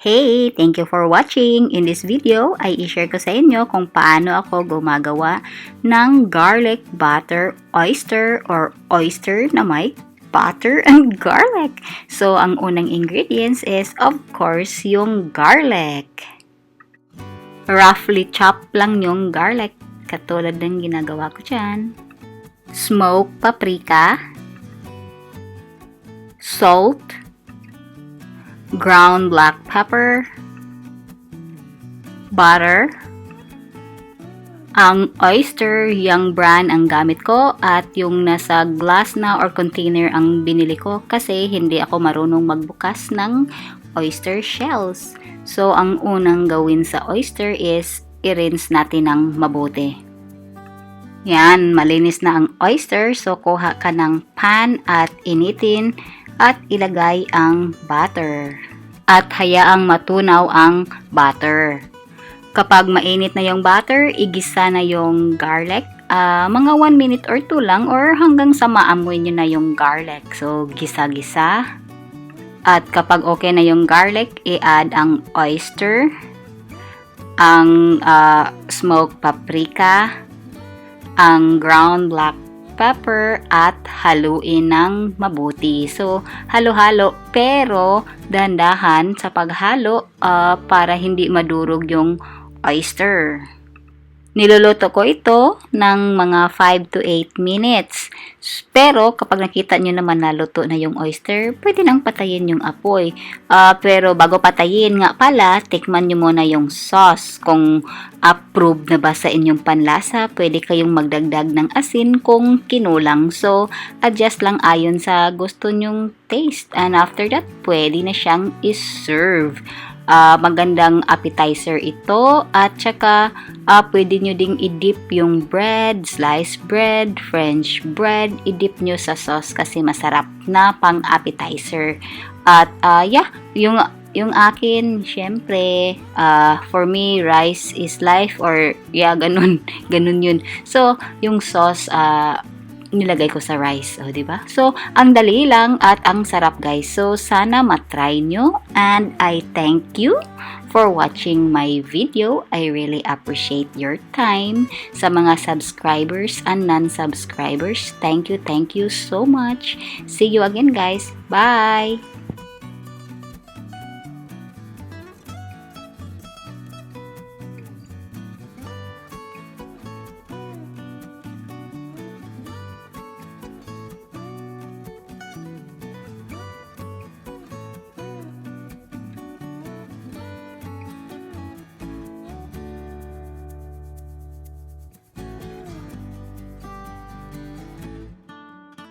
Hey! Thank you for watching! In this video, ay i-share ko sa inyo kung paano ako gumagawa ng garlic butter oyster or oyster na may butter and garlic. So, ang unang ingredients is, of course, yung garlic. Roughly chop lang yung garlic, katulad ng ginagawa ko dyan. Smoked paprika, salt, ground black pepper, butter, ang oyster, yung brand ang gamit ko at yung nasa glass na or container ang binili ko kasi hindi ako marunong magbukas ng oyster shells. So, ang unang gawin sa oyster is i-rinse natin ng mabuti. Yan, malinis na ang oyster. So, kuha ka ng pan at initin at ilagay ang butter. At hayaang matunaw ang butter. Kapag mainit na yung butter, igisa na yung garlic. Mga 1 minute or 2 lang or hanggang sa maamoy nyo na yung garlic. So, gisa-gisa. At kapag okay na yung garlic, i-add ang oyster, ang smoked paprika, ang ground black pepper at haluin ng mabuti. So, halo-halo pero dahan-dahan sa paghalo para hindi madurog yung oyster. Niluluto ko ito ng mga 5 to 8 minutes. Pero kapag nakita nyo naman na luto na yung oyster, pwede nang patayin yung apoy. Pero bago patayin nga pala, tikman nyo muna yung sauce. Kung approved na ba sa inyong panlasa, pwede kayong magdagdag ng asin kung kinulang. So, adjust lang ayon sa gusto nyong taste. And after that, pwede na siyang iserve. Magandang appetizer ito at saka pwede nyo ding i-dip yung bread, sliced bread, French bread, i-dip nyo sa sauce kasi masarap na pang appetizer. At yeah, yung akin, syempre, for me, rice is life or yeah, ganun yun. So, yung sauce, nilagay ko sa rice, diba? So, ang dali lang at ang sarap, guys. So, sana matry nyo and I thank you for watching my video. I really appreciate your time. Sa mga subscribers and non-subscribers, thank you so much. See you again, guys. Bye!